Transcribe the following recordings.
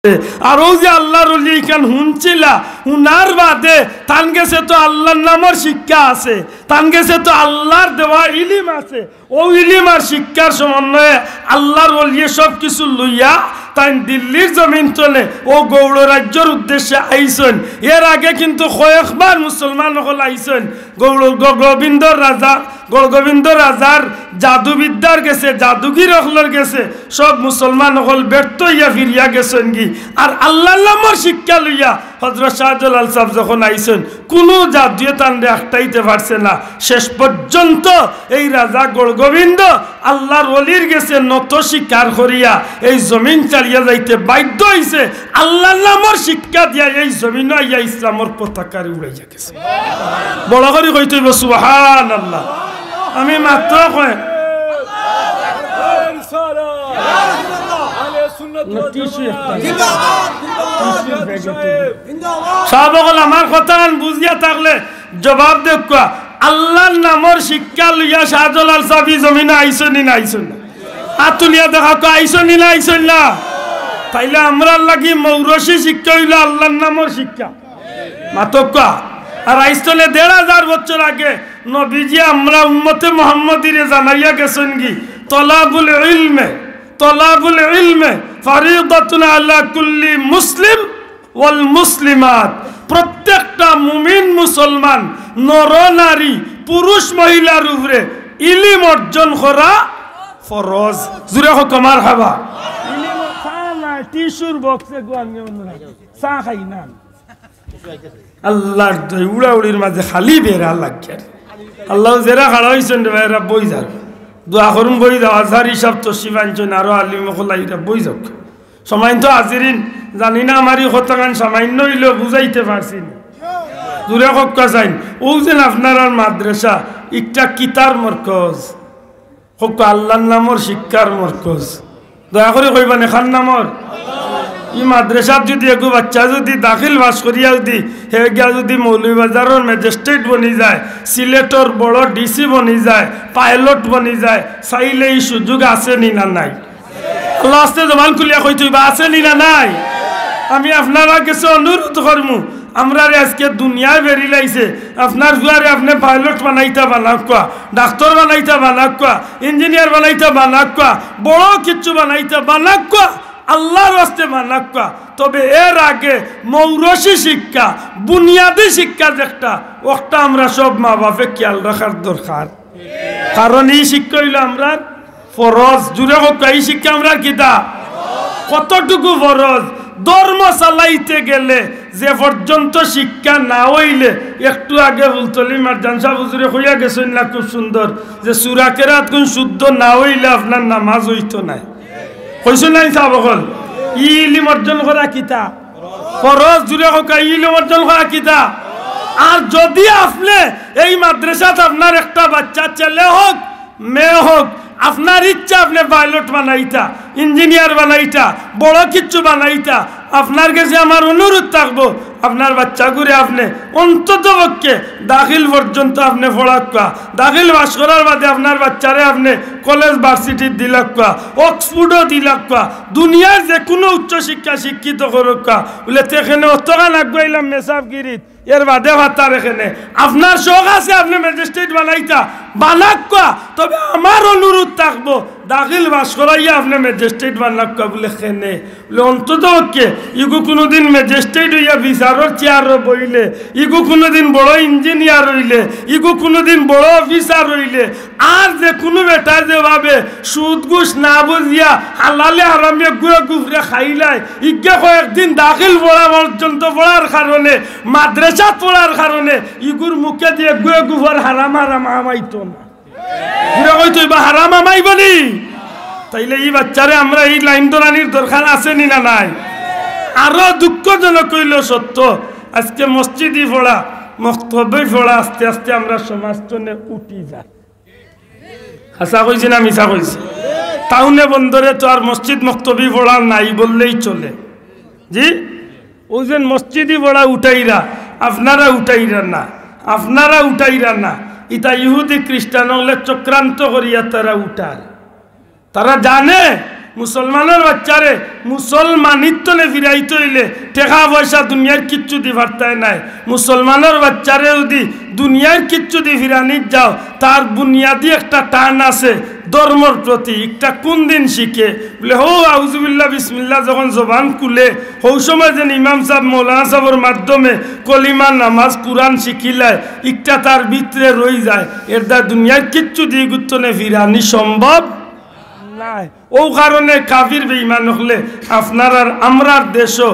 আর ও যে আল্লাহর ওলি এখান শুনছিলা শুনার বাদে তান গেছে তো আল্লাহর নামের শিক্ষা আছে, তান গেছে তো আল্লাহর দেওয়া ইলিম আছে। ও ইলিম আর শিক্ষার সমন্বয়ে আল্লাহর ওলি সব কিছু লইয়া তাই দিল্লির জমিন চলে ও গৌড় রাজ্যের উদ্দেশ্যে আইসেন। এর আগে কিন্তু কয়েকবার মুসলমান হল আইসেন। গোবিন্দ রাজার জাদুবিদ্যার গেছে, জাদুগির হলর গেছে, সব মুসলমান হল ব্যর্থ হইয়া ফিরিয়া গেছেন কি। আর আল্লাহর নামের শিক্ষা লইয়া হযরত শাহজালাল সাহেব যখন আইসেন কোনো জাদুয়ে তানরে আটকাইতে পারছে না। শেষ পর্যন্ত এই রাজা গোবিন্দ আল্লাহর ওলির গেছে নত স্বীকার করিয়া এই জমিন চালিয়ে যাইতে বাধ্য হইছে। আল্লাহর নামের শিক্ষা দিয়া এই জমিন আইয়া ইসলামের পতাকা উড়াইয়া গেছে। বড় করে কইতে হইব সুবহানাল্লাহ। আমি মাত্র কয় সাহাবাগণ আমার কথা বুঝিয়া থাকলে জবাব দেখুয়া আল্লাহর নামের শিক্ষা লইয়া শাহজালাল সাহেব জমিনে আইসেন না আইসেন না? আতুলিয়া দেখা আইসেন না আইসেন না? তাইলে আমরা লাগি মৌরসী শিক্ষা হইল আল্লাহর নামের শিক্ষা মাতকা। আর আইসলে ১৫০০ বছর আগে নবীজি আমরা উম্মতে মুহাম্মদীরে জানাইয়া গেছেন কি তলাবুল ইলমে ফারিদাতুন আলা কুল্লি মুসলিম ওয়াল মুসলিমাত। প্রত্যেকটা মুমিন মুসলমান নর নারী পুরুষ মহিলার উপরে ইলম অর্জন করা ফরজ। জুরে হোক মারহাবা। ইলম খানা টিস্যুর বক্সে চা খাই না আল্লাহর উড়াউড়ির মাঝে খালি বেড়া লাগে। আল্লাহ যারা খাড়া হয়েছেন রে ভাইরা বই যাক দোয়া করুন, বই যাও আজহার হিসাব তো শিবাঞ্চন আরো আলিমখলাইরা বই যাক। সময় তো হাজিরিন জানি না আমারই হতাগান সামান্য হইলেও বুঝাইতে পারছি না। দূরে হক্কা চাইন ও যেন আপনার আর মাদ্রাসা একটা কিতার মরকজ হোক আল্লাহর নামর শিক্ষার মরকজ। দয়া করে কইবান এখান নামর ই মাদ্রাসাত যদি একটু বাচ্চা যদি দাখিল বাস করিয়া যদি হে গিয়া যদি মৌলভীবাজারের ম্যাজিস্ট্রেট বনি যায়, সিলেটর বড় ডিসি বনি যায়, পাইলট বনি যায়, চাইলে এই সুযোগ আছে নি না নাই? আল্লাহ আস্তে জবান খুলিয়া কই তুই বা আছে নি না নাই? আমি আপনারা কাছে অনুরোধ করমু আমরা আজকে দুনিয়ায় বেরি লাইছে আপনার জুয়ারে আপনি পাইলট বানাইতা বানাকা, ডাক্তার বানাইতা বানাকা, ইঞ্জিনিয়ার বানাইতা বানাকা, বড় কিছু বানাইতা বানাকা, আল্লাহর রাস্তে বানাকা। তবে এর আগে মৌরসী শিক্ষা বুনিয়াদী শিক্ষা যেটা ওটা আমরা সব মা বাপে খেয়াল রাখার দরকার। কারণ এই শিক্ষা হইল আমরা ফরজ। জুড়ে হোক এই শিক্ষা আমরা কিতা কতটুকু ফরজ। ধর্ম চালাইতে গেলে যে পর্যন্ত শিক্ষা না হইলে একটু আগে বলতলি মারজান সাহেব হুজুরে হইয়া গেছেন না খুব সুন্দর যে সূরা কেরাত কোন শুদ্ধ না হইলে আপনার নামাজ হইতো নাই। কইছেন নাই সাহাবগণ? ইলম অর্জন করা কিতা ফরজ। জুড়ে হোক ইলম অর্জন করা কিতা। আর যদি আপনি এই মাদ্রাসাত আপনার একটা বাচ্চা ছেলে হোক মেয়ে হোক আপনার ইচ্ছা আপনি পাইলট বানাইতা, ইঞ্জিনিয়ার বানাইতা, বড় কিছু বানাইতা, আপনার কাছে আমার অনুরোধ থাকবো আপনার বাচ্চা করে আপনি অন্তত পক্ষে দাখিল পর্যন্ত আপনি পড়াক্কা। দাখিল বাস করার বাদে আপনার বাচ্চারে আপনি কলেজ ভার্সিটির দিলাক্কা, অক্সফোর্ডও দিলাক্কা, দুনিয়ার যে কোনো উচ্চশিক্ষা শিক্ষিত করক্কা বলে সেখানে অতগান আগুয়াইলাম মেসাবগিরিত এর বাদে ভাতার এখানে আপনার শখ আছে আপনি ম্যাজিস্ট্রেট বানাইতা বানাক্কা। তবে আমার অনুরোধ থাকবো দাখিল বাস করাইয়া আপনি ম্যাজিস্ট্রেট বানাক্কা বলে খেনে বলে অন্তত পক্ষে ইগু কোনোদিন ম্যাজিস্ট্রেট হইয়া বিচারের চেয়ারও বইলে, ইগু কোনোদিন বড় ইঞ্জিনিয়ার হইলে, ইগু কোনোদিন বড় অফিসার হইলে, আর যে কোনো বেটা যে ভাবে সুদ ঘুষ না বুঝিয়া হালালে হারামিয়া গুয়ে গুফরে খাইলাই ইজ্ঞা কয়েকদিন দাখিল পড়া পর্যন্ত পড়ার কারণে মাদ্রাসা পড়ার কারণে ইগুর মুখে দিয়ে গুয়ে গুফর হারাম হারাম আমাইতো না। ঘুরে কইতো বা হারাম আমাই বলি। তাইলে এই বাচ্চারে আমরা এই লাইন দরানির দরকার আছে নি না নাই? আরো দুঃখজনক হইল সত্য আজকে মসজিদই পড়া মক্তবে পড়া আস্তে আস্তে আমরা সমাজনে উঠি যাই। হাসা কইছি না মিছা কইছি? টাউনে বন্দরে তো আর মসজিদ মক্তবি পড়া নাই বললেই চলে। জি ও যে মসজিদই পড়া উঠাইরা আপনারা উঠাইরা না, আপনারা উঠাইরা না, ইতা ইহুদি খ্রিস্টান হলে চক্রান্ত করিয়া তারা উঠার। তারা জানে মুসলমানের বাচ্চারে মুসলমানিত্বনে ফিরাইতে হইলে টাকা পয়সা দুনিয়ার কিচ্ছু দি পারতাই নাই। মুসলমানের বাচ্চারে যদি দুনিয়ার কিচ্ছু দি ফিরানি যাও, তার বুনিয়াদি একটা টান আছে ধর্মর প্রতি। একটা কোন দিন শিখে বলে হো আউযুবিল্লাহ বিসমিল্লাহ যখন জবান খুলে হৌ সময় যেন ইমাম সাহেব মৌলানা সাহেবের মাধ্যমে কলিমা নামাজ কুরআন শিখিলায়, একটা তার ভিতরে রই যায়। এর দ্বারা দুনিয়ার কিচ্ছু দিয়ে গুত্তনে ফিরানি সম্ভব নাই। ও কারণে কাফির বেঈমান হলে আপনার আর আমরার দেশও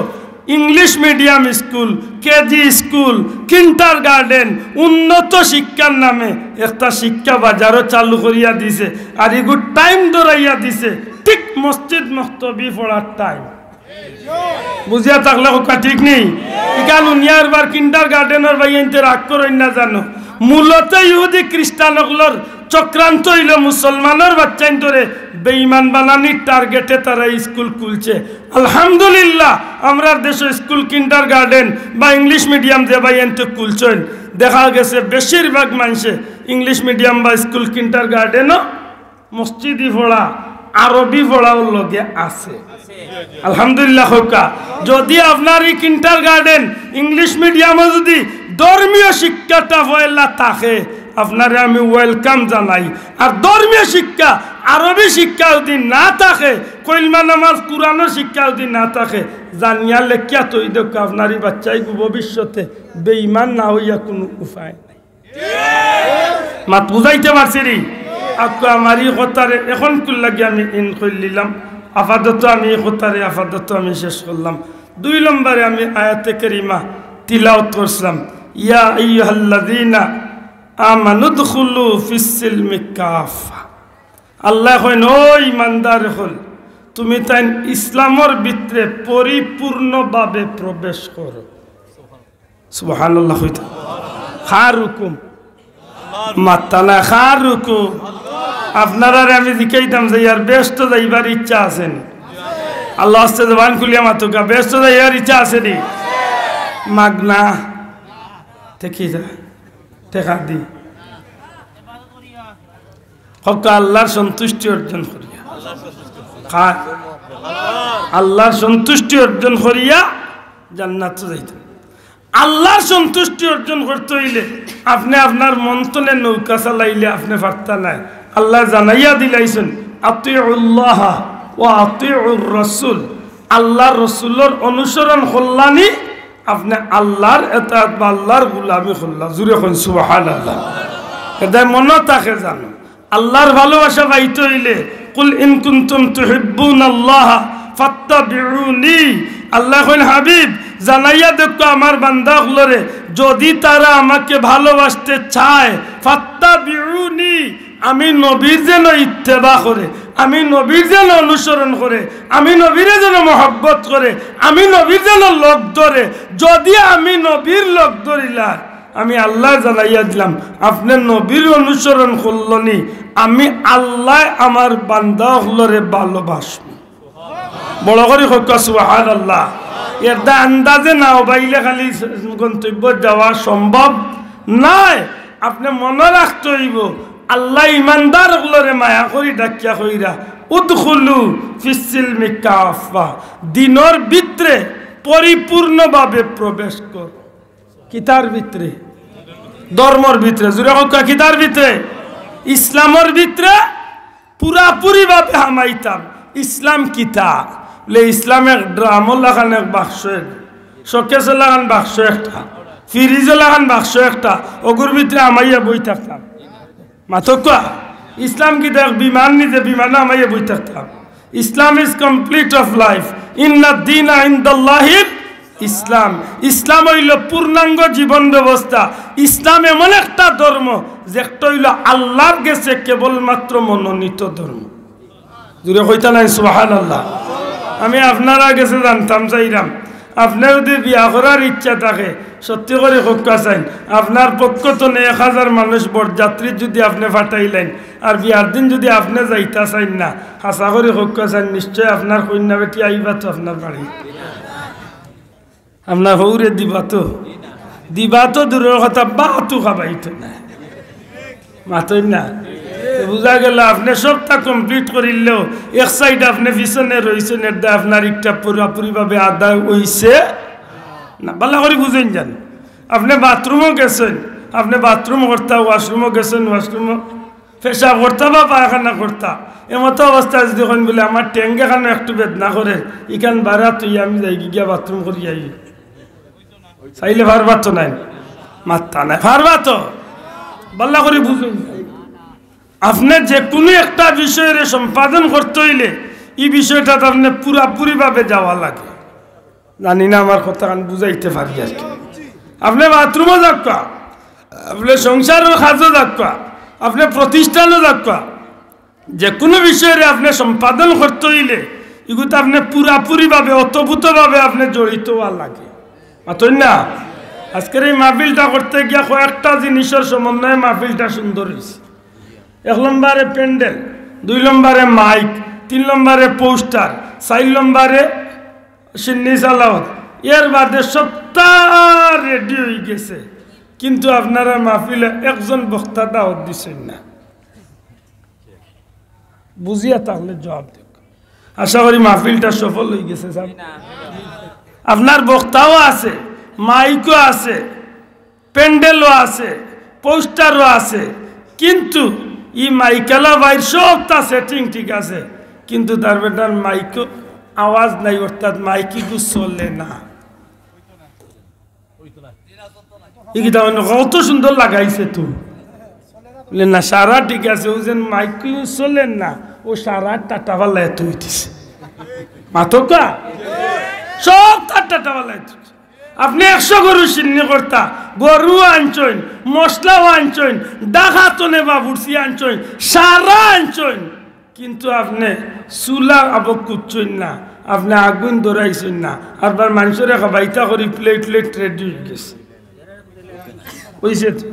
English medium school, KG school, kinder garden উন্নত শিক্ষার নামে একটা শিক্ষা বাজারও চালু করিয়া দিছে। আর এগুলো টাইম ধরাইয়া দিছে ঠিক মসজিদ মক্তবি পড়ার টাইম। বুঝিয়া থাকলে কথা ঠিক নেই। এখানে নিয়ার বার কিন্টার গার্ডেনের বাইতে রাগ করেন না জানো। মূলত ইহুদি খ্রিস্টানগুলোর চক্রান্ত হইল মুসলমানের বাচ্চাই ধরে বেঈমান বানানির টার্গেটে তারা স্কুল খুলছে। আলহামদুলিল্লাহ আমরা দেশে স্কুল কিন্ডার গার্ডেন বা ইংলিশ মিডিয়াম যে বাইতে খুলছেন, দেখা গেছে বেশিরভাগ মানুষে ইংলিশ মিডিয়াম বা স্কুল কিন্ডার গার্ডেনও মসজিদি পড়া আরবি পড়াও লগে আছে। আলহামদুলিল্লাহ হোকা। যদি আপনার এই কিন্ডার গার্ডেন ইংলিশ মিডিয়ামে যদি ধর্মীয় শিক্ষাটা পয়লা থাকে, আপনারে আমি ওয়েলকাম জানাই। আর ধর্মীয় শিক্ষা আরবি শিক্ষা যদি না থাকে, কলমা নামাজ কুরআনের শিক্ষা যদি না থাকে, জানিয়া লেখিয়া তৈ দেখ আপনারই বাচ্চাই ভবিষ্যতে বেঈমান না হইয়া কোনো উপায় নাই। মাত বুঝাইতে পারছি রে। আপনি আমার এই কথারে এখন কুল লাগে আমি ইন করলাম। আপাতত আমি এই কথারে আপাতত আমি শেষ করলাম। 2 নম্বরে আমি আয়াতে কারিমা তিলাওয়াত করলাম, ইয়া আইয়ুহাল্লাযীনা আমানু দুখুলু ফিস-সিলমি কাফা। আল্লাহ কইন ও ইমানদার হল, তুমি তাই ইসলামের ভিতরে পরিপূর্ণভাবে প্রবেশ করো। সুবহানাল্লাহ। হইতো খারুকুম মাতানা খারুকুম। আপনারা আমি জিকাইতাম যে ইয়ার ব্যস্ত যাইবার ইচ্ছা আছেন? আল্লাহ আস্তে জবান খুলিয়া মাতুকা ব্যস্ত যাইবার ইচ্ছা আছে নি? মাগনা দেখি যা টেকা দি হক আল্লাহর সন্তুষ্টি অর্জন করিয়া, আল্লাহর সন্তুষ্টি অর্জন করিয়া জান্নাত যাইতেন। আল্লাহর সন্তুষ্টি অর্জন করতে হইলে আপনি আপনার মন্তনে নৌকা চালাইলে আপনি পারতা নাই। আল্লাহ জানাইয়া দিলাইছেন আতিউল্লাহ ওয়া আতিউর রাসূল। আল্লাহ রসুলের অনুসরণ করলানি আপনি আল্লাহর এতাত বা আল্লাহর গোলামি করলা। জুড়ে কোন সুবহানাল্লাহ। এটা মনে থাকে জানো। আল্লাহর ভালোবাসা পাইতে হইলে কুল ইন কুনতুম তুহিব্বুনাল্লাহ ফাত্তাবিউনি। আল্লাহ কইন হাবিব জানাইয়া দেখো আমার বান্দাগুলোরে, যদি তারা আমাকে ভালোবাসতে চায় ফাত্তাবিউনি, আমি নবীর যেন ইত্তেবা করে, আমি নবীর যেন অনুসরণ করে, আমি নবীর যেন মহব্বত করে, আমি নবীর যেন লোক ধরে। যদি আমি নবীর লোক ধরিলা, আমি আল্লাহ জানাইয়া দিলাম আপনি নবীর অনুসরণ করলনি, আমি আল্লাহ আমার বান্দাগুলোরে ভালোবাসব। বড় করে হোক সুবহানাল্লাহ। এটা আন্দাজে নাও বাইলে খালি গন্তব্য যাওয়া সম্ভব নয়। আপনি মনে রাখতে হইব আল্লাহ ইমানদার গুলোরে মায়া করি ডাকিয়া কইরা উদখুলু ফিস-সিলমি কাফা, দিনের ভিতরে পরিপূর্ণভাবে প্রবেশ কর। কিতার ভিতরে? ধর্মের ভিতরে। জুড়ে হোক কিতার ভিতরে? ইসলামের ভিতরে পুরাপুরি ভাবে হামাইতাম। ইসলাম কিতা বলে ইসলামের ড্রামও লাগান এক বাক্স, শোকেসে লাগান বাক্স একটা, ফ্রিজে লাগান বাক্স একটা, ওগুর ভিতরে আমাইয়া বই থাকতাম। মাথকা ইসলাম কি দেখ বিমান নিজে বিমানে আমাইয়া বই থাকতাম। ইসলাম ইজ কমপ্লিট অফ লাইফ। ইন্না দীনা ইনদাল্লাহিল ইসলাম। ইসলাম হইল পূর্ণাঙ্গ জীবন ব্যবস্থা। ইসলাম এমন একটা ধর্ম যেটা হইল আল্লাহর কাছে কেবলমাত্র মনোনীত ধর্ম। জুড়ে কইতা নাই সুবহানাল্লাহ। আমি আপনারা কাছে জানতাম চাইলাম, আপনার যদি বিয়া করার ইচ্ছা থাকে সত্যি করে হক্কা চাইন, আপনার পক্ষ তো 1000 মানুষ বরযাত্রী যদি আপনি ফাটাইলেন, আর বিয়ার দিন যদি আপনি যাইতা চাইন না, হাসা করে হক্কা চাইন, নিশ্চয় আপনার কন্যা বেটি আইবা তো আপনার বাড়ি, আপনার হৌরে দিবা তো দূরের কথা বাতু খাবাইতো না, মাতই না। বুঝা গেল আপনি সবটা কমপ্লিট করিলেও এক সাইড আপনি পিছনে রয়েছেন, এটা আপনার একটা পুরোপুরিভাবে আদায় হইছে না। ভালো করে বুঝেন যান। আপনি বাথরুমও গেছেন, আপনি বাথরুম করতা, ওয়াশরুমও গেছেন, ওয়াশরুমও পেশাব করতা বা পায়খানা করতা, এমতো অবস্থা যদি দেখুন বলে আমার ট্যাঙ্ক এখানে একটু বেদনা করে এখান বাড়া তুই আমি যাই গিয়া বাথরুম করি যাই, চাইলে পারবা তো নাই, মাত্তা নাই, পারবা তো। ভালো করে বুঝুন, আপনি যে কোনো একটা বিষয়ের সম্পাদন করতে হইলে এই বিষয়টা আপনি পুরাপুরিভাবে যাওয়া লাগে। জানি না আমার কথা আমি বুঝাইতে পারি আর কি। আপনি বাথরুমও যাক্কা, আপনি সংসারও কাজও যাক্কা, আপনি প্রতিষ্ঠানও যাক্কা, যে কোনো বিষয়ে আপনি সম্পাদন করতে হইলে এগুলো আপনি পুরাপুরিভাবে অতভূতভাবে আপনি জড়িত হওয়ার লাগে। মাতই না আজকের এই মাহফিলটা করতে গিয়া কয়েকটা জিনিসের সমন্বয়ে মাহফিলটা সুন্দর হয়েছে। 1 নম্বরে প্যান্ডেল, 2 নম্বরে মাইক, 3 নম্বরে পোস্টার, 4 নম্বরে সিন্নি সালাওয়াত, এর বাদে সপ্তাহ রেডি হয়ে গেছে, কিন্তু আপনারা মাহফিলে একজন বক্তা দাওয়াত দিচ্ছেন না। বুঝিয়া তাহলে জবাব দেখ। আশা করি মাহফিলটা সফল হয়ে গেছে। আপনার বক্তাও আছে, মাইকও আছে, প্যান্ডেলও আছে, পোস্টারও আছে, কিন্তু ই মাইকালা বাইর সবটা সেটিং ঠিক আছে, কিন্তু তার বেটার মাইকও আওয়াজ নাই, অর্থাৎ মাইকিগু চলে না। কত সুন্দর লাগাইছে তো বলে না, সারা ঠিক আছে, ও যেন মাইকি চলেন না, ও সারা টাটা পাল্লায় তুই দিছে মাথকা সব তার টাটা পাল্লায়। আপনি 100 গরু সিন্নি করতা, গরু আনছেন, মশলাও আনছেন, ডাকাতনে বা বুড়ছি আনছেন, সারা আনছেন, কিন্তু আপনি চুলা আবক করছেন না, আপনি আগুন ধরাইছেন না, আবার মানুষের খাবাইতা করি প্লেট রেডি হয়ে গেছে। বুঝছে তো?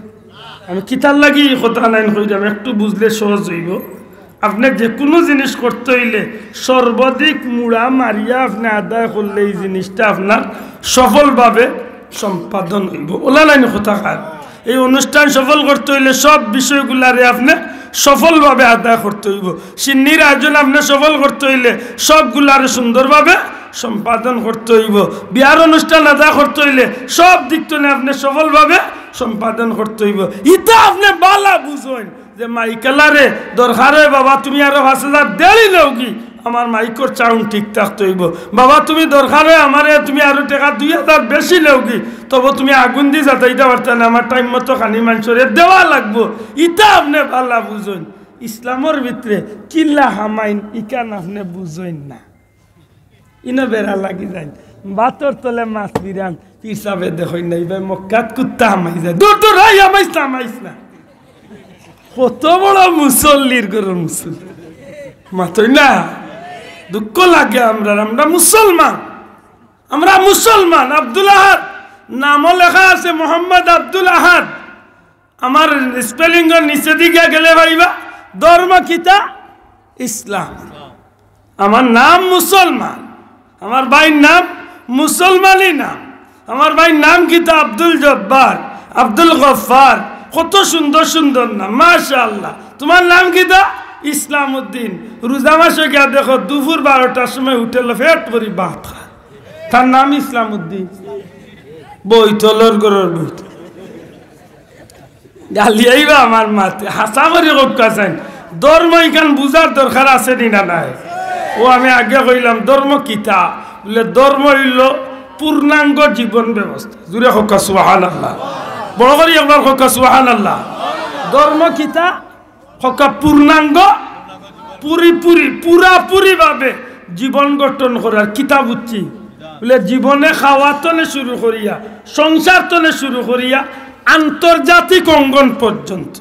আমি কিতার লাগি কথা নাই কইলাম, একটু বুঝলে সহজ হইব। আপনি যে কোনো জিনিস করতে হইলে সর্বাধিক মুড়া মারিয়া আপনি আদায় করলে এই জিনিসটা আপনার সফলভাবে সম্পাদন হইব। ওলা লাইন কথা খান, এই অনুষ্ঠান সফল করতে হইলে সব বিষয়গুলারে আপনি সফলভাবে আদায় করতে হইব। সিন্নির আয়োজন আপনি সফল করতে হইলে সবগুলারে সুন্দরভাবে সম্পাদন করতে হইব। বিয়ার অনুষ্ঠান আদায় করতে হইলে সব দিক থেকে আপনি সফলভাবে সম্পাদন করতে হইব। ইটা আপনি বালা বুঝেন যে মাইকেলারে দরকার হয়, বাবা তুমি আরো 5,000 দেরি লও কি, আমার মাইকর চাউন্ড ঠিক থাকতে হইব। বাবা তুমি দরকার হয় আমারে তুমি আরো টাকা 2,000 বেশি লও কি, তবে তুমি আগুন দিয়ে যাতাইতে পারতেন, আমার টাইম মতো খানি মানুষের দেওয়া লাগবো। ইটা আপনি বালা বুঝেন। ইসলামের ভিতরে কিল্লা হামাইন ইকান আপনি বুঝেন না, ইনো বেড়া লাগি যায়, বাতর তলে মাছ বিরান হিসাবে দেখই নাই ভাই, মক্কাত কুত্তা হামাই যায়, দূর দূর রাই হামাইস না। কত বড় মুসল্লির গরুর মুসল্লি মাতই না, দুঃখ লাগে। আমরা মুসলমান, আমরা মুসলমান। আব্দুল আহাদ নামও লেখা আছে মোহাম্মদ আব্দুল আহাদ, আমার স্পেলিং এর নিচে দিকে গেলে ভাইবা ধর্ম কিতা ইসলাম, আমার নাম মুসলমান, আমার ভাইয়ের নাম মুসলমানই নাম, আমার ভাইয়ের নাম কিতা আব্দুল জব্বার, আব্দুল গফফার, কত সুন্দর সুন্দর নাম মাশাআল্লাহ। তোমার নাম কিতা ইসলামউদ্দিন। রোজা মাসে গিয়া দেখো দুপুর 12টার সময় হোটেল ফেট করি ভাত খায়, তার নাম ইসলামউদ্দিন। বইতলর গরর বইত গালিয়াইবা আমার মাতে হাসা করি কাছেন। ধর্ম এখান বুঝার দরকার আছে না নাই? ও আমি আগে কইলাম ধর্ম কিতা বলে, ধর্ম হইল পূর্ণাঙ্গ জীবন ব্যবস্থা। জুড়ে হকা সুবহানাল্লাহ, বড় করি একবার হকা সুবহানাল্লাহ। ধর্ম কিতা হকা পূর্ণাঙ্গ, পুরাপুরি ভাবে জীবন গঠন করার কিতাব উচ্ছি বলে, জীবনে খাওয়াতনে শুরু করিয়া, সংসার তনে শুরু করিয়া, আন্তর্জাতিক অঙ্গন পর্যন্ত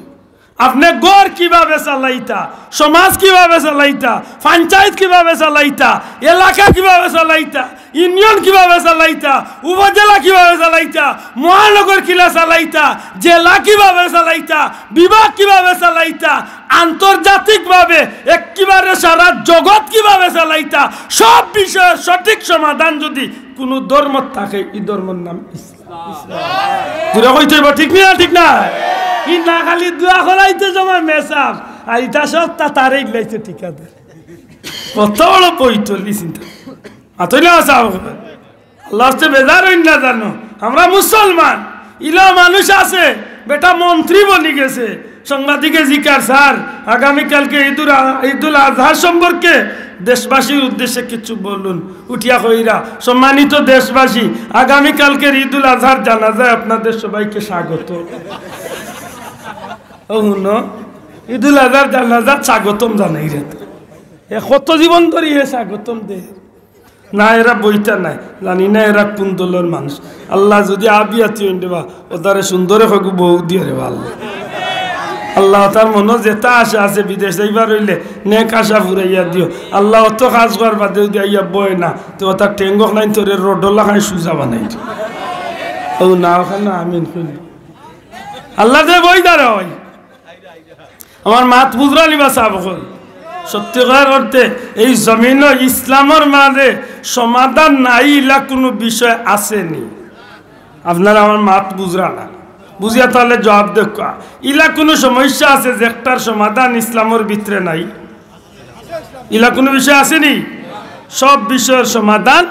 আপনি গড় কিভাবে চালাইতা, সমাজ কিভাবে চালাইতা, পঞ্চায়েত কিভাবে চালাইতা, এলাকা কিভাবে চালাইতা, ইউনিয়ন কিভাবে চালাইতা, উপজেলা কিভাবে চালাইতা, মহানগর কিলা চালাইতা, জেলা কিভাবে চালাইতা, বিভাগ কিভাবে চালাইতা, আন্তর্জাতিকভাবে একেবারে সারা জগৎ কিভাবে চালাইতা, সব বিষয়ের সঠিক সমাধান যদি কোনো ধর্ম থাকে, এই ধর্মের নাম ইসলাম। ঠিক না? ঠিক না? ই না খালি দোয়া করাইতে জমা মেসাব, আর এটা সব তারে ইলাইছে ঠিকাদার কত বড় পৈতলি চিন্তা আতইলে আসা আল্লাহ হচ্ছে বেজার হইন না জানো আমরা মুসলমান ইলা মানুষ আছে বেটা মন্ত্রী বলি গেছে সাংবাদিকে জিকার স্যার আগামীকালকে ঈদুল আজহার সম্পর্কে দেশবাসীর উদ্দেশ্যে কিছু বলুন উঠিয়া কইরা সম্মানিত দেশবাসী আগামীকালকের ঈদুল আজহার জানাজায় আপনাদের সবাইকে স্বাগত ঈদুল আজহার জানাজার স্বাগতম জানাই রে কত জীবন ধরে স্বাগতম দে না এরা বইটা নাই জানি না এরা কোন দলের মানুষ আল্লাহ যদি আবিয়াতি হইন দেবা ওদারে সুন্দরে হোক বউ দিয়ে রে আল্লাহ আল্লাহ তার মনে যেটা আশা আছে বিদেশ এইবার হইলে নেক আশা ফুরাইয়া দিও আল্লাহ অত কাজ করার বাদে দিয়া বয় না তো তার টেঙ্গক নাই তোর রোডলা খাই সুজা বানাই ও না ওখানে আমিন শুনি আল্লাহ যে বই দাঁড়া হয় আমার মাত বুঝরালি বা সাব সত্যিকার অর্থে এই জমিন ইসলামের মাঝে সমাধান নাই ইলা কোনো বিষয় আসেনি আপনারা আমার মাত বুঝরা না বুঝিয়া তাহলে জবাব দেখা ইলা কোনো সমস্যা আছে যে একটার সমাধান ইসলামের ভিতরে নাই ইলা কোনো বিষয় আসেনি সব বিষয়ের সমাধান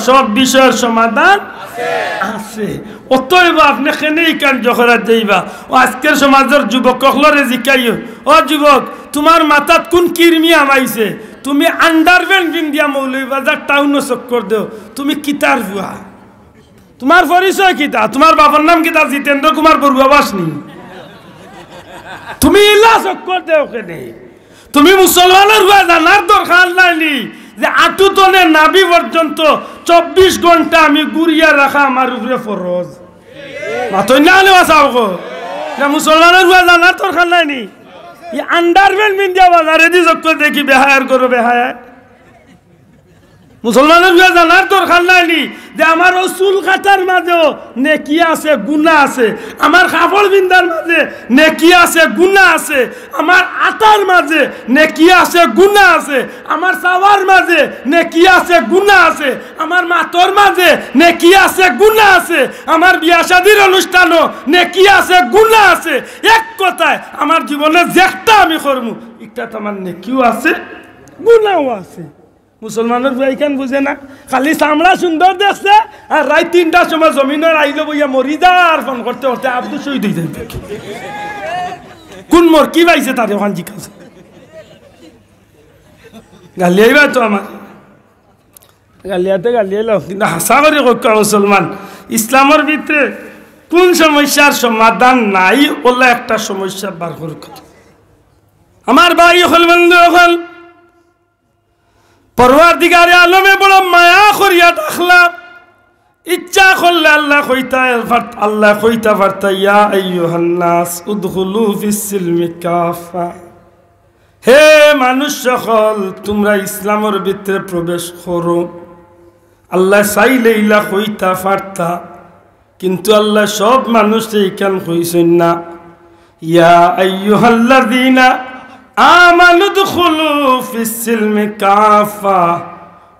সব বিষয়ের সমাধান আছে অতএব আপনি কেনেই কান জখরাত যাইবা ও আজকের সমাজের যুবক কখলরে জিকাইও ও যুবক তোমার মাথাত কোন কিরমি আমাইছে তুমি আন্ডারপ্যান্ট পিন্দিয়া মৌলভীবাজার টাউনও চক্কর দেও তুমি কিতার ভুয়া তোমার পরিচয় কিতা তোমার বাবার নাম কিতা জিতেন্দ্র কুমার বড়ুয়া বাসনি তুমি ইলা চক্কর দেও কেনে তুমি মুসলমানের ভুয়া জানার দরকার নাইনি যে আটু তনে নাভি পর্যন্ত 24 ঘন্টা আমি গুড়িয়া রাখা আমার উপরে ফরজ মাতই না হলে বাঁচাও গো না মুসলমানের ভুয়া জানার দরকার নাইনি এই আন্ডারপ্যান্ট মিন্দিয়া বাজারে দি চক্কর দেখি বেহায়ার করো বেহায়া মুসলমানের ভুয়া জানার দরকার নাইনি যে আমার ও চুল কাটার মাঝেও নেকি আছে গুনাহ আছে আমার কাপড় বিন্দার মাঝে নেকি আছে গুনাহ আছে আমার আটার মাঝে নেকি আছে গুনাহ আছে আমার সাওয়ার মাঝে নেকি আছে গুনাহ আছে আমার মাতর মাঝে নেকি আছে গুনাহ আছে আমার বিয়া শাদীর অনুষ্ঠানও নেকি আছে গুনাহ আছে এক কথায় আমার জীবনে যেটা আমি করব একটা আমার নেকিও আছে গুনাহও আছে মুসলমানের ভাইখান বুঝে না খালি চামড়া সুন্দর দেখছে আর রাত 3টার সময় জমিনের আইলো বইয়া মরি যা আর ফোন করতে করতে আব্দুল শহীদ হয়ে যাবে কোন মোর কি পাইছে তার ওখান জিজ্ঞাসা গালি আইবা তো আমার গালিয়াতে গালি এলো কিন্তু হাসা করে কক্কা মুসলমান ইসলামের ভিতরে কোন সমস্যার সমাধান নাই ওলা একটা সমস্যা বার করে আমার ভাই হল বন্ধু হল পরওয়ারদিগারে আলমে বড় মায়া করিয়া দেখলা ইচ্ছা করলে আল্লাহ কইতা পারতা ইয়া আইয়ুহান নাস উদখুলু ফিস সিলমি কাফা হে মানুষ সকল তোমরা ইসলামের ভিতরে প্রবেশ করো আল্লাহ চাইলে ইলা কইতা পারতা কিন্তু আল্লাহ সব মানুষকে এইখান কইছেন না ইয়া আইয়ুহাল্লাযীনা আমানু দুখুলু ফিস সিলমি কাফা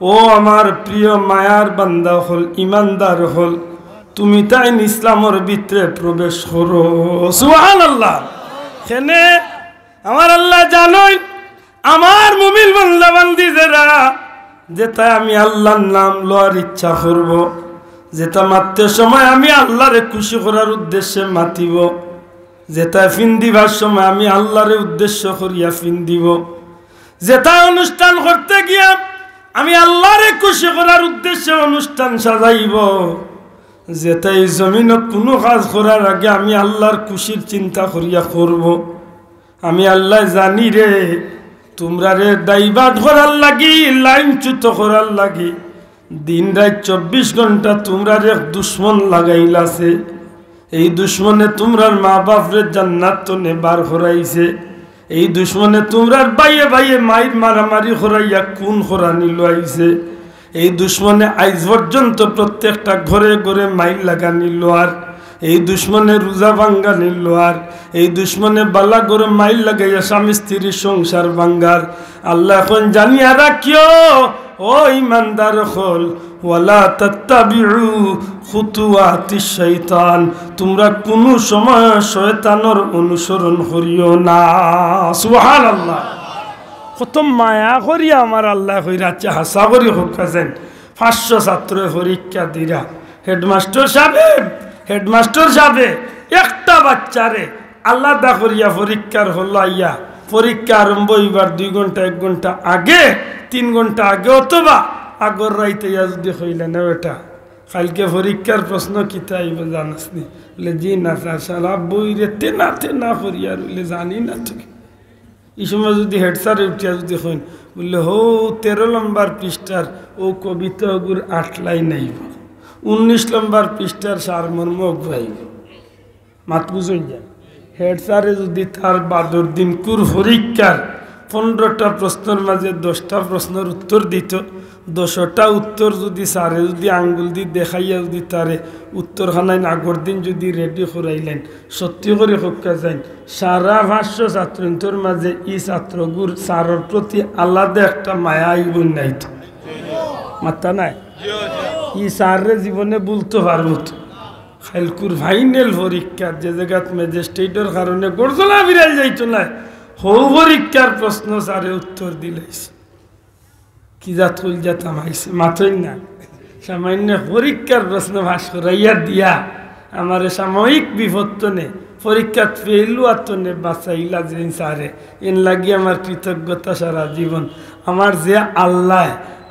ও আমার প্রিয় মায়ার বান্দা হল ইমানদার হল তুমি তাই ইসলামের ভিতরে প্রবেশ করো সুবহানাল্লাহ কেনে আমার আল্লাহ জানোই আমার মুমিন বান্দা বান্দি যারা যেটা আমি আল্লাহর নাম লওয়ার ইচ্ছা করব যেটা মাত্র সময় আমি আল্লাহরে খুশি করার উদ্দেশ্যে মাতিব যেটা ফিন দিবার সময় আমি আল্লাহরে উদ্দেশ্য করিয়া ফিন দিব যেটা অনুষ্ঠান করতে গিয়া আমি আল্লাহরে খুশি করার উদ্দেশ্যে অনুষ্ঠান সাজাইব যেটা এই জমিনে কোনো কাজ করার আগে আমি আল্লাহর খুশির চিন্তা করিয়া করব আমি আল্লাহ জানি রে তোমরা রে দাইবাট করার লাগি লাইনচ্যুত করার লাগি দিন রাত 24 ঘন্টা তোমরা রে দুশ্মন লাগাইলাছে এই দুশ্মনে তোমরার মা বাপরে জান্নাত তো নেবার করাইছে এই দুশ্মনে তোমরার বাইয়ে বাইয়ে মাইর মারামারি করাইয়া কোন করানি লইছে এই দুশ্মনে আজ পর্যন্ত প্রত্যেকটা ঘরে ঘরে মাইল লাগানি লোয়ার এই দুশ্মনে রোজা ভাঙ্গা নিল আর এই দুশ্মনে বালা করে মাইল লাগাইয়া স্বামী স্ত্রীর সংসার ভাঙ্গার আল্লাহ এখন জানিয়া রাখিও ও ইমানদার হল ওয়ালা তাত্তাবিউ খুতুওয়াতিশ শাইতান, তোমরা কোনো সময় শয়তানের অনুসরণ করিও না। সুবহানাল্লাহ। কত মায়া করি আমার আল্লাহ কইরাচ্ছে, হাসা করি হোকাছেন 500 ছাত্র পরীক্ষা দিরা। হেডমাস্টার সাহেব একটা বাচ্চারে আলাদা করিয়া পরীক্ষার হলো আইয়া, পরীক্ষা আরম্ভ হইবার 2 ঘন্টা 1 ঘন্টা আগে, 3 ঘন্টা আগে অথবা আগর রাইতে যদি হইলেন এটা কালকে পরীক্ষার প্রশ্ন কিতা আইব জানাসনি? বলে জি না স্যার, সারা বইরে তেনা করিয়া বলে জানি না। তুই এই সময় যদি হেড স্যার উঠিয়া যদি হইন বললে হো 13 নম্বর পৃষ্ঠার ও কবিতা ওগুর 8 লাইন আইব, 19 নম্বর পৃষ্ঠার সারমর্ম আইব। মাত বুঝুন যায় হেড স্যারে যদি তার বাদর দিন কুর পরীক্ষার 15টা প্রশ্নের মাঝে 10টা প্রশ্নের উত্তর দিত, 10টা উত্তর যদি স্যারে যদি আঙ্গুল দিয়ে দেখাইয়া যদি তারে উত্তরখানায় আগর দিন যদি রেডি করাইলেন, সত্যি করে হক্কা যাইন সারা 500 ছাত্রর মাঝে এই ছাত্রগুর স্যারের প্রতি আলাদা একটা মায়া আইব নাই তো? মাত্তা নাই ই স্যারে জীবনে বলতে পারব তো? খাইলকুর ফাইনাল পরীক্ষার যে জায়গাত ম্যাজিস্ট্রেটের কারণে গর্জলা বিরাই যাইতো না, হৌ পরীক্ষার প্রশ্ন স্যারে উত্তর দিলাইছে, কি জাত কইল যাতাম আইছে মাথই না। সামান্য পরীক্ষার প্রশ্ন ভাস করাইয়া দিয়া আমার সাময়িক বিপত্তনে পরীক্ষাত ফেলু আত্মনে বাঁচাইলা যে স্যারে, এন লাগি আমার কৃতজ্ঞতা সারা জীবন। আমার যে আল্লাহ,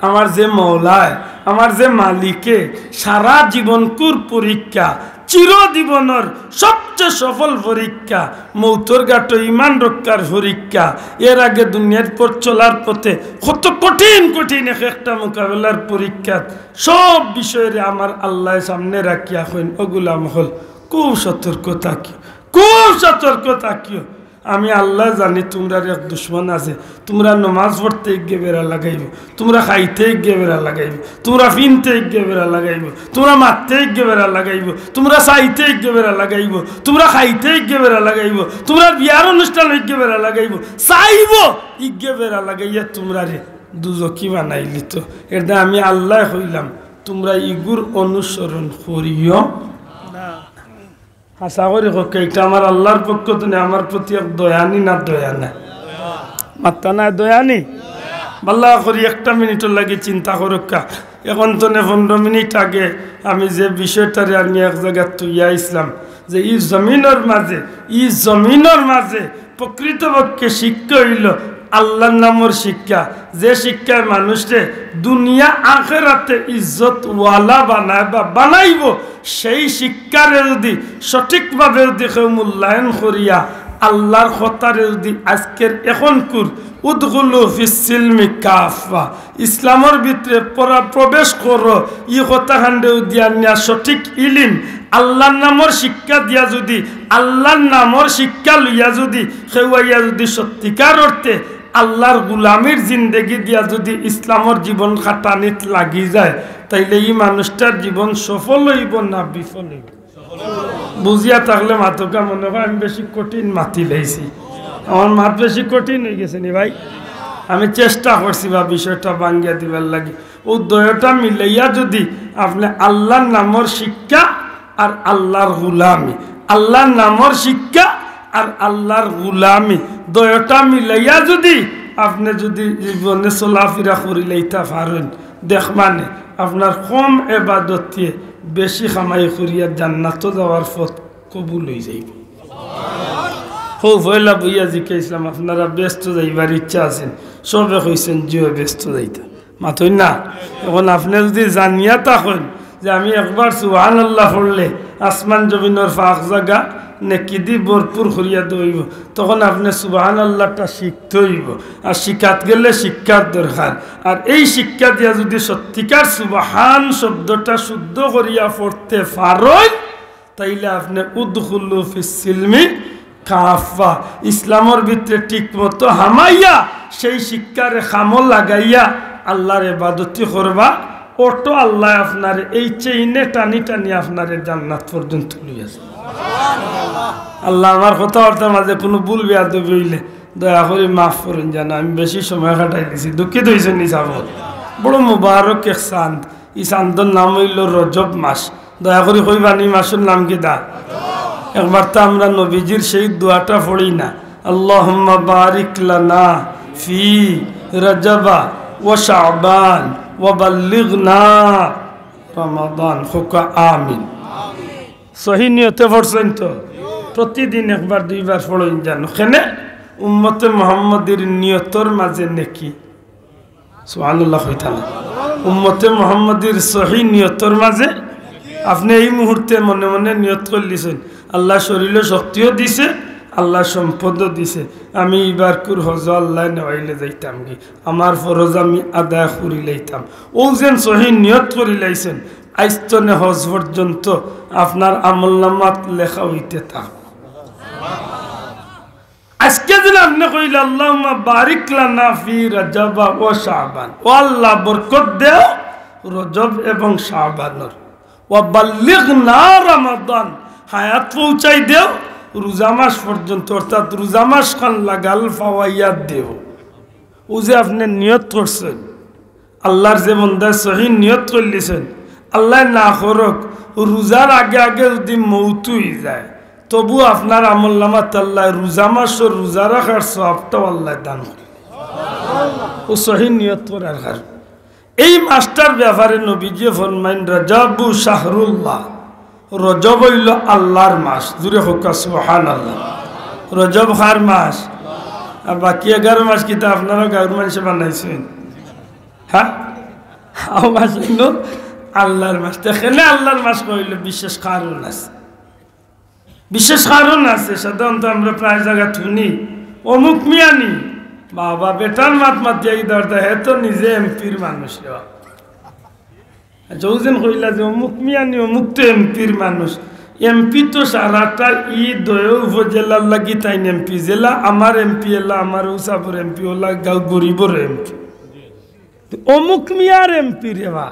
আমার যে মৌলায়, আমার যে মালিকে সারা জীবন কুর পরীক্ষা, চিরজীবনের সবচেয়ে সফল পরীক্ষা, মৌতর গাটো ইমান রক্ষার পরীক্ষা, এর আগে দুনিয়ার পর চলার পথে কত কঠিন একটা মোকাবেলার পরীক্ষা, সব বিষয়ের আমার আল্লাহ সামনে রাখিয়া হইন ওগুলা মহল খুব সতর্ক থাকিও। আমি আল্লাহ জানি তোমরা এক দুশ্মন আছে, তোমরা নমাজ পড়তে গিয়ে বেড়া লাগাইব, তোমরা খাইতে গিয়ে বেড়া লাগাইব, তোমরা ফিনতে গিয়ে বেড়া লাগাইব, তোমরা মারতে গিয়ে বেড়া লাগাইব, তোমরা চাইতে গিয়ে বেড়া লাগাইব, তোমরা খাইতে গিয়ে বেড়া লাগাইব, তোমরা বিয়ার অনুষ্ঠান গিয়ে বেড়া লাগাইব, চাইব ইগে বেড়া লাগাইয়া তোমরা রে দুজকি বানাইলি। তো এটা আমি আল্লাহ হইলাম, তোমরা ইগুর অনুসরণ করিও না। আশা করি এটা আমার আল্লাহর পক্ষ থেকে আমার প্রতি দয়ানি না দয়ানা? মাত্তা না দয়ানি? বাল্লা করি 1 মিনিটের লাগে চিন্তা করুকা। এখন তো 15 মিনিট আগে আমি যে বিষয়টারে আমি এক জায়গায় তুইয়া ইসলাম যে এই জমিনের মাঝে প্রকৃতপক্ষে শিক্ষা হইল আল্লাহর নামের শিক্ষা, যে শিক্ষায় মানুষকে দুনিয়া আখেরাতে ইজ্জত ওয়ালা বানায় বা বানাইব, সেই শিক্ষারে যদি সঠিকভাবে যদি কেউ মূল্যায়ন করিয়া আল্লাহর কথারে যদি আজকের এখন কুর উদগুলু ফিসসিলমি কাফা, ইসলামের ভিতরে প্রবেশ করো, ই কথা খান্ডেও দিয়া নিয়া সঠিক ইলিম আল্লাহর নামের শিক্ষা দিয়া যদি আল্লাহর নামের শিক্ষা লইয়া যদি সেওয়াইয়া যদি সত্যিকার অর্থে আল্লাহর গুলামির জিন্দেগি দিয়া যদি ইসলামের জীবন খাটানিত লাগি যায়, তাইলে এই মানুষটার জীবন সফল হইব না বিফল হইব? বুঝিয়া থাকলে মাতকা মনে হয় আমি বেশি কঠিন মাতি লাইছি, আমার মাত বেশি কঠিন হয়ে গেছে নি ভাই। আমি চেষ্টা করছি বা বিষয়টা ভাঙ্গিয়া দিবার লাগে। ও দয়টা মিলাইয়া যদি আপনি আল্লাহর নামের শিক্ষা আর আল্লাহর গুলামি, আল্লাহর নামের শিক্ষা আর আল্লাহর গুলামি দয়টা মিলাইয়া যদি আপনি যদি জীবনে চলাফেরা করিলেইতা পারেন, দেখ মানে আপনার কম এবাদতে বেশি কামাই করিয়া জান্নাত যাওয়ার পথ কবুল হয়ে যাইব। খুব হইলা বইয়া জিজ্ঞাসলাম আপনারা ব্যস্ত যাইবার ইচ্ছা আছেন? সবে কইছেন জিও ব্যস্ত যাইতা মাথই না। এখন আপনি যদি জানিয়া থাকেন যে আমি একবার সুবহানাল্লাহ পড়লে আসমান জমিনের ফাঁক জায়গা নেকি দি ভরপুর করিয়া দইব, তখন আপনি সুবহানাল্লাহটা শিখতে হইব। আর শিখাত গেলে শিক্ষার দরকার, আর এই শিক্ষা দিয়া যদি সত্যিকার সুবহান শব্দটা শুদ্ধ করিয়া পড়তে পারেন, তাইলে আপনি উদখুলু ফিসসিলমি কাফা, ইসলামের ভিতরে ঠিক মতো হামাইয়া সেই শিক্ষারে খামল লাগাইয়া আল্লাহর ইবাদত করবা, অটো আল্লাহ আপনার এই চেইনে টানি টানি আপনার জান্নাত পর্যন্ত লইয়া যাবে। আল্লাহ আমার কথাবার্তার মাঝে কোনো ভুল বেয়াদবি হইলে দয়া করে মাফ করেন, জানা আমি বেশি সময় কাটাই দিছি, দুঃখিত হয়েছেন নিসাব। বড় মুবারক এক চাঁদ, ই চান্দর নাম হইল রজব মাস। দয়া করে কইবানি মাসের নাম কি দা? একবার তো আমরা নবীজির সেই দোয়াটা পড়ি না, আল্লাহুম্মা বারিক লানা ফি রজবা ওয়া শাবান ওয়া বাল্লিগনা রমাদান। হোকা আমিন। সহি নিয়তে পড়ছেন তো? প্রতিদিন একবার দুইবার পড়েন জানো কেনে? উম্মতে মুহাম্মাদের নিয়তর মাঝে নেকি। সুবহানাল্লাহ হইতানা। উম্মতে মুহাম্মাদের সহি নিয়তর মাঝে আপনি এই মুহূর্তে মনে মনে নিয়ত করলিছেন, আল্লাহ শরীরে শক্তিও দিছে, আল্লাহ সম্পদও দিছে, আমি এবার কুর হজ আল্লাহ নেওয়াইলে যাইতাম কি, আমার ফরজ আমি আদায় করি লাইতাম। ও যেন সহি নিয়ত করি লাইছেন, আইস্তনে হজ পর্যন্ত আপনার আমলনামাত লেখা হইতে থাক। আজকে যেন আপনি কইলে আল্লাহুম্মা বারিক লানা ফি রজব ওয়া শাবান, ও আল্লাহ বরকত দেও রজব এবং শাবানের, ওয়া বাল্লিগনা রমাদান, হায়াত পৌঁছাই দেও রোজা মাস পর্যন্ত, অর্থাৎ রোজা মাস খান লাগাল ফাওয়াইয়াত দেও। ও যে আপনি নিয়ত করছেন, আল্লাহর যে বান্দা সহি নিয়ত করলিছেন, আল্লাহ না করক রোজার আগে আগে যদি মৌত হয়ে যায়, তবু আপনার আমলনামাত আল্লাহ রোজা মাসের রোজা রাখার সওয়াবটাও আল্লাহ দান করে। ও সহি নিয়ত করার কারণ এই মাসটার ব্যাপারে নবীজি ফরমাইন রজবু শাহরুল্লাহ, রজব হইল আল্লাহর মাস। জুড়ে হোক সুবহানাল্লাহ। রজব খার মাস, আর বাকি 11 মাস কিতা আপনারা গাঁর মানুষে বানাইছেন। হ্যাঁ, মাস হইল আল্লাহর মাস। এখানে আল্লাহর মাস কইল বিশেষ কারণ আছে, বিশেষ কারণ আছে। সাধারণত আমরা প্রায় জায়গা শুনি অমুক মিয়ানি, বাবা বেটার মাত মাতিয়া দরদা, হে তো নিজে এমপির মানুষ। যৌজন কইলা যে অমুক মিয়ানি, অমুক তো এমপির মানুষ। এমপি তো সারাটা ই দয় উপজেলার লাগি তাই এমপি, জেলা আমার এমপি এলা, আমার উসাপুর এমপি ওলা গাঁও গরিবর এমপি। অমুক মিয়ার এমপি রে বা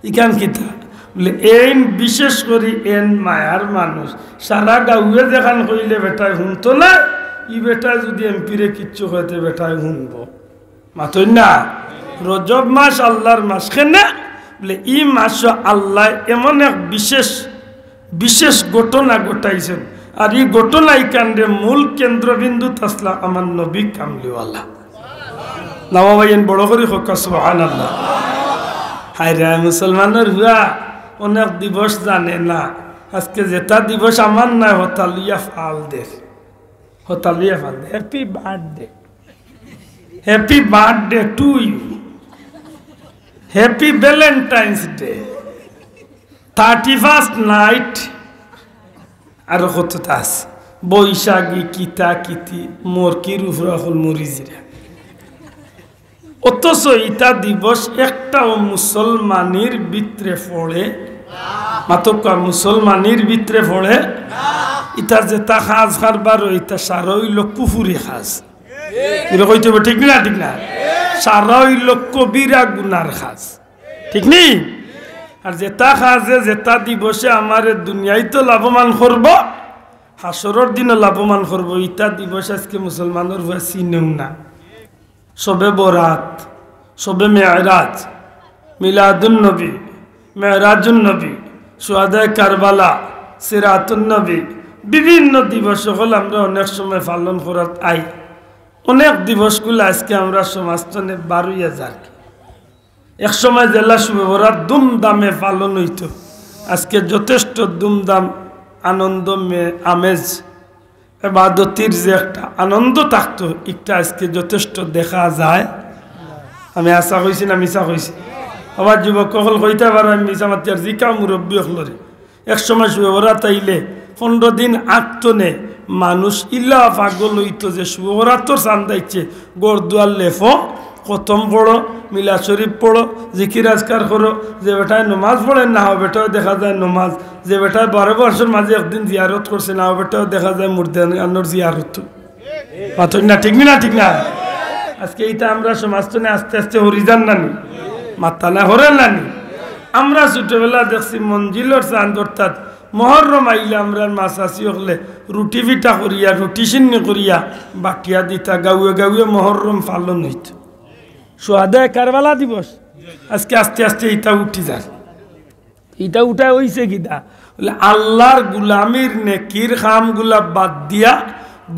ইখান কিতা বলে এন বিশেষ করে এন মায়ার মানুষ সারা গাঁয়ে যেখান কইলে বেটায় শুনতো না, ই বেটায় যদি এমপিরে কিচ্ছু হইতে বেটায় শুনব মাতই না। রজব মাস আল্লাহর মাস কেন বলে ই মাস আল্লাহ এমন এক বিশেষ বিশেষ ঘটনা ঘটাইছেন, আর এই ঘটনাই কাণ্ডে মূল কেন্দ্রবিন্দু তাসলা আমার নবী কামলিওয়ালা। নামা ভাইয়েন বড় করে হোক সুবহানাল্লাহ। হায় রে মুসলমানের হুয়া অনেক দিবস জানে না। আজকে যেটা দিবস আমার নাই হতালিয়া ফাল দে, হতালিয়া ফাল দে। Happy birthday, happy birthday to you, happy Valentine's day, 31st night, আর কতটা আছে বৈশাখী কিতা কিতি মরকির উপর হল মরিজিরা। অথচ ইটা দিবস একটাও মুসলমানের ভিতরে পড়ে, মাত্র মুসলমানের ভিতরে পড়ে। ইটা যেটা সাজ খারবার ইটা সারা হইল কুফুরি সাজ, কইতে হবে ঠিক না? ঠিক না? সারা হইল কবিরা গুনার সাজ, ঠিক নেই? আর যেটা সাজে যেটা দিবসে আমার দুনিয়ায় তো লাভবান করব, হাসরের দিনও লাভবান করব, ইটা দিবস আজকে মুসলমানের হয়ে চিনেও না। শবে বরাত, শবে মেরাজ, মিলাদুন নবী, মেরাজুন নবী, সুহাদায়ে কারবালা, সিরাতুন নবী, বিভিন্ন দিবস সকল আমরা অনেক সময় পালন করার আই। অনেক দিবসগুলো আজকে আমরা সমাজতনে 12,000। এক সময় জেলা শুভ বরাত দুমদামে পালন হইত, আজকে যথেষ্ট দুমদাম আনন্দ আমেজ এবাদতির যে একটা আনন্দ থাকতো, একটা আজকে যথেষ্ট দেখা যায়। আমি আশা কইছি না মিশা কইছি? আবার যুবক সকল কইতে পারো আমি মিশা মাতি। আর জিকা মুরব্বী সকলরে এক সময় শুভরাত আইলে 15 দিন আগতনে মানুষ ইল্লা পাগল হইত যে শুভরাতর চান্দাইছে, গড়দুয়ার লেফো, খতম পড়ো, মিলা শরীফ পড়ো, জিকির আজকার করো। যে বেটায় নমাজ পড়ে না হো বেটাও দেখা যায় নমাজ, যে বেটায় 12 বছর মাঝে একদিন জিয়ারত করছে না হো বেটাও দেখা যায় মুর্দানোর জিয়ারত। মাথা না ঠিক না? ঠিক না? আজকে এইটা আমরা সমাজতনে আস্তে আস্তে হরিজান নানি মাতালা হরেন নানি। আমরা ছোটবেলা দেখছি মঞ্জিলর চাঁদ, অর্থাৎ মহরম আইলে আমরা মাছাসি হলে রুটি পিঠা করিয়া, রুটি সিন্নি করিয়া বাটিয়া দিতা, গাঁয়ে গাঁয়ে মহরম পালন হইত। সুহাদায়ে কারবালা দিবস আজকে আস্তে আস্তে এটা উঠি যায়। এটা উঠা হইছে কিটা বলে আল্লাহর গুলামির নেকির খামগুলা বাদ দিয়া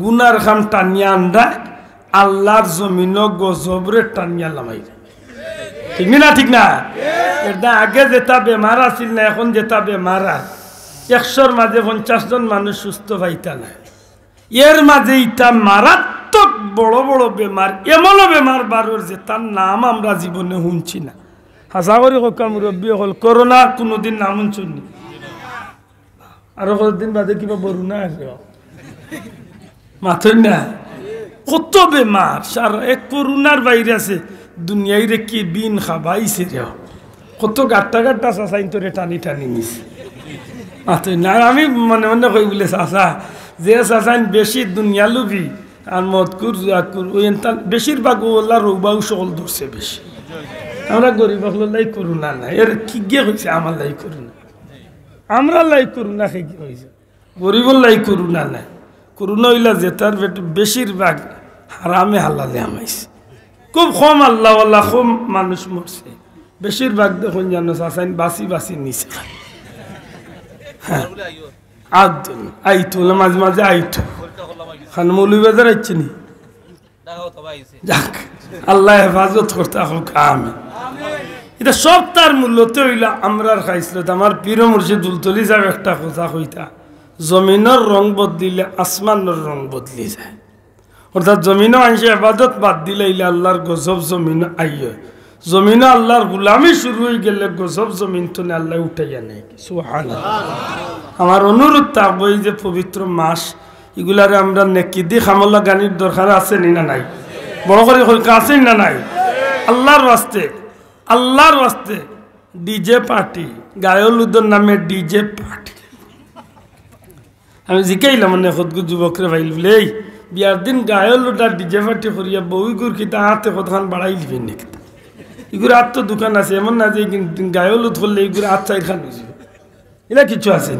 গুনার খাম টানিয়া আনরা আল্লাহর জমিন গজবরে টানিয়া লামাই ঠিক না ঠিক না এটা আগে যেটা বেমার আছিল না এখন যেটা বেমার 100-র মাঝে 50 জন মানুষ সুস্থ পাইতা না এর মাঝে ইটা মারাত্মক বড় বড় বেমার এমনও বেমার বারোর যে তার নাম আমরা জীবনে শুনছি না হাসা করি কক্কা মুরব্বী হল করোনা কোনোদিন নাম শুনছি আরো কতদিন বাদে কিবা বরুণা আছে মাথই না কত বেমার সার এক করোনার বাইরে আছে দুনিয়ায় রে কি বিন খাবাইছে রে কত গাট্টা গাট্টা চাচাইন তোরে টানি টানি নিছে মাথই না আমি মনে মনে কই বলে চাচা যে চাচাইন বেশি দুনিয়া লুবি আর মদকুর জাকুর ওই বেশিরভাগ ওলা রোগবাউ সকল ধরছে বেশি আমরা গরিব লাই করুণা না এর কি গিয়ে হয়েছে আমার লাই করুণা আমরা লাই করুণা খেয়ে কি হয়েছে গরিবর লাই করুণা নাই করুণা হইলা যে তার বেশিরভাগ হারামে হালালে আমাইছে খুব কম আল্লাহ কম মানুষ মরছে বেশিরভাগ দেখুন জানো চাচাইন বাসি বাসি নিছে হ্যাঁ আইতো মাঝে মাঝে আইতো খান মৌলবাজার আইছে নি যাক আল্লাহ হেফাজত করতে হোক আমি এটা সব তার মূল্যতে হইলা আমরার খাইছিল আমার পীর মুর্শিদ দুলতলি যাব একটা কথা কইতা জমিনের রং বদলিলে আসমানের রং বদলি যায় অর্থাৎ জমিনও আইসে হেফাজত বাদ দিলে আল্লাহর গজব জমিন আইয় জমিনে আল্লাহর গুলামি শুরু হয়ে গেলে গজব জমিন তো আল্লাহ উঠাইয়া নেই সুবহানাল্লাহ আমার অনুরোধ থাকবো এই যে পবিত্র মাস এগুলারে আমরা নেকি দি খামল্লা গানির দরকার আছে নি না নাই বড় করে আছে না নাই আল্লাহর ওয়াস্তে ডিজে পার্টি গায়লুদের নামে ডিজে পার্টি আমি জিকাইলাম মানে খদগু যুবকরে ভাইল বলে এই বিয়ার দিন গায়লুটা ডিজে পার্টি করিয়া বউগুর কিতা হাতে কতখান বাড়াই লিবেন নাকি এগুলো আর তো দোকান আছে এমন না যে গায়লুদ করলে এগুলো আর চাইখান হয়ে যাবে এটা কিছু আছে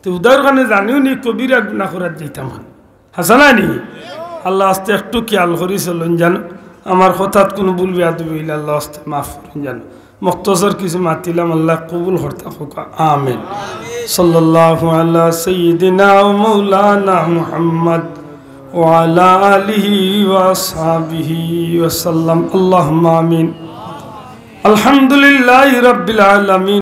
তো উদার খানে জানিও নি কবিরা গুণা করার যেতাম হাসানা নি আল্লাহ আস্তে একটু খেয়াল করি চলুন জানো আমার হঠাৎ কোনো ভুল বেয়াদবি হইলে আল্লাহ আস্তে মাফ করুন জানো মুক্তসর কিছু মাতিলাম আল্লাহ কবুল করতে হোক আমিন সাল্লাল্লাহু আলা সাইয়্যিদিনা ওয়া মাওলানা মুহাম্মদ ওয়া আলা আলিহি ওয়া আসহাবিহি ওয়া সাল্লাম আল্লাহুম্মা আমিন আলহামদুলিল্লাহি রাব্বিল আলামিন।